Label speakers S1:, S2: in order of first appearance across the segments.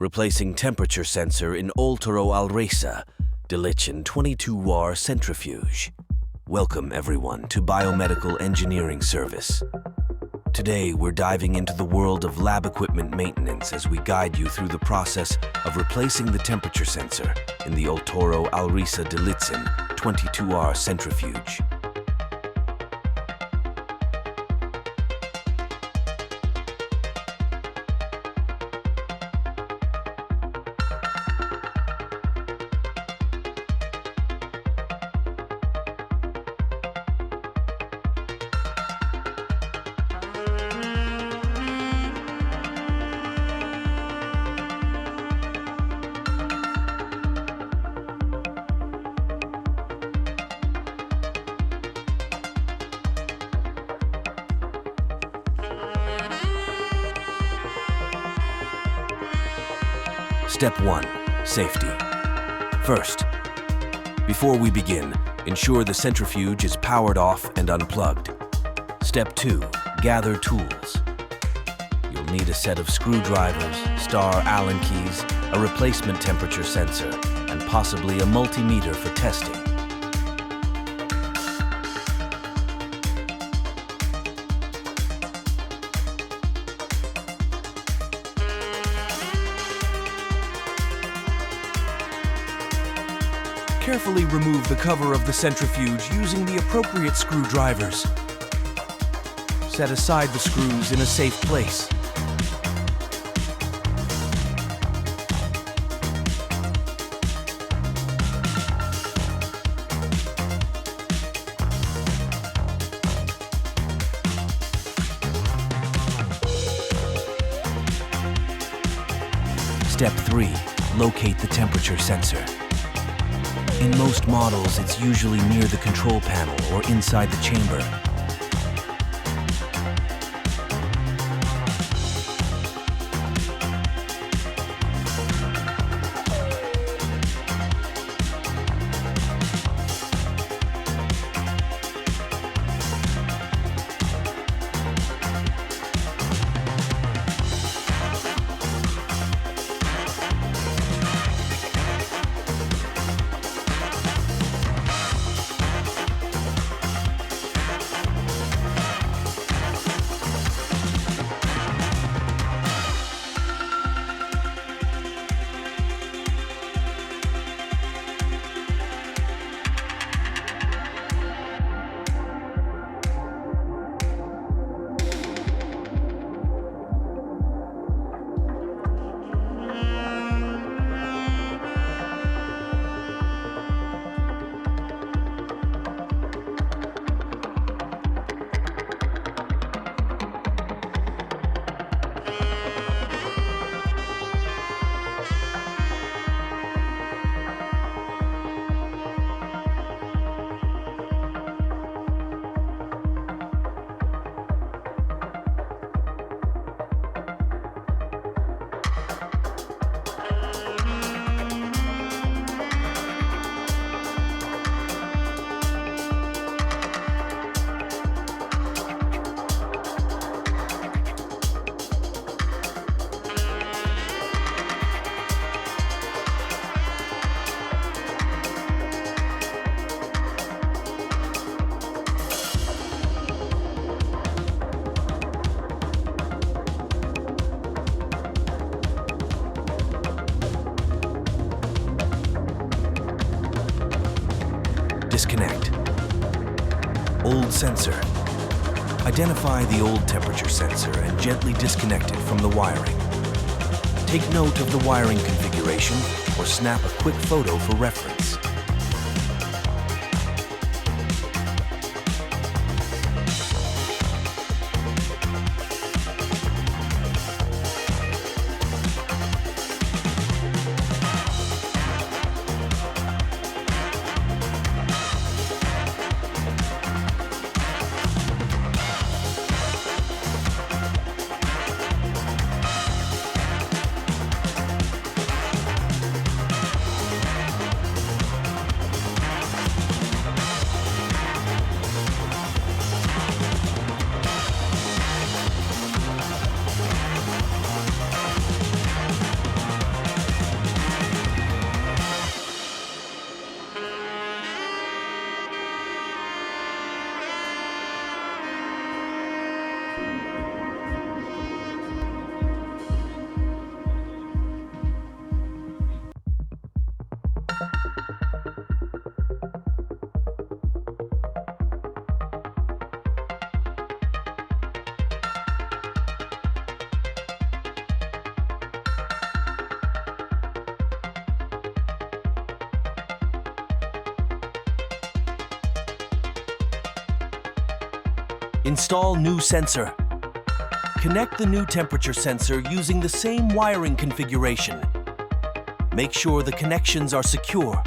S1: Replacing temperature sensor in Oltoroalresa, Dilitcen 22-war centrifuge. Welcome everyone to Biomedical Engineering Service. Today we're diving into the world of lab equipment maintenance as we guide you through the process of replacing the temperature sensor in the Oltoroalresa Dilitcen 22R centrifuge. Step 1. Safety. First, before we begin, ensure the centrifuge is powered off and unplugged. Step 2. Gather tools. You'll need a set of screwdrivers, star Allen keys, a replacement temperature sensor, and possibly a multimeter for testing. Carefully remove the cover of the centrifuge using the appropriate screwdrivers. Set aside the screws in a safe place. Step 3. Locate the temperature sensor. In most models, it's usually near the control panel or inside the chamber. Disconnect. Old sensor. Identify the old temperature sensor and gently disconnect it from the wiring. Take note of the wiring configuration or snap a quick photo for reference. Install new sensor. Connect the new temperature sensor using the same wiring configuration. Make sure the connections are secure.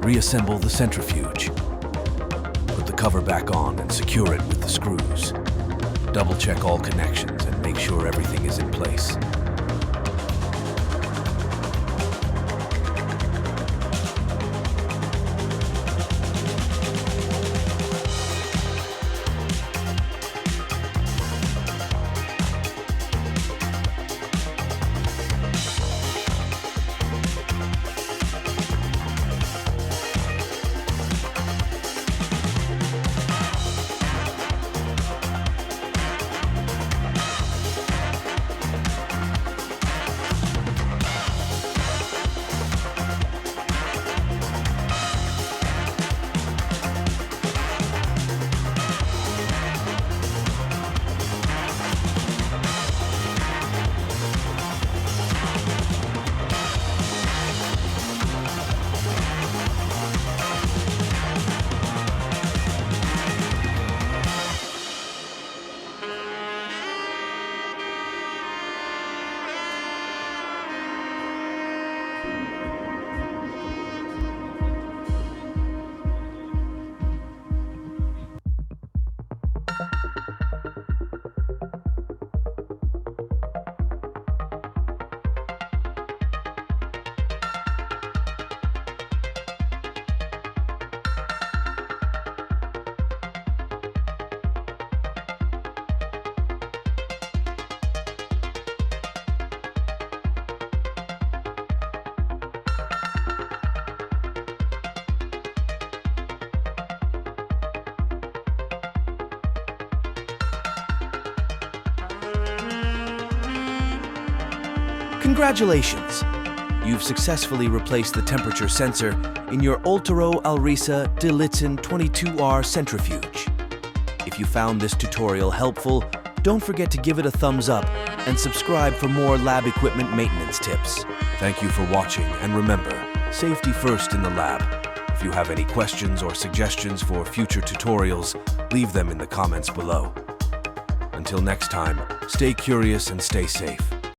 S1: Reassemble the centrifuge. Put the cover back on and secure it with the screws. Double-check all connections and make sure everything is in place. Congratulations! You've successfully replaced the temperature sensor in your Oltoroalresa Dilitcen 22R centrifuge. If you found this tutorial helpful, don't forget to give it a thumbs up and subscribe for more lab equipment maintenance tips. Thank you for watching, and remember, safety first in the lab. If you have any questions or suggestions for future tutorials, leave them in the comments below. Until next time, stay curious and stay safe.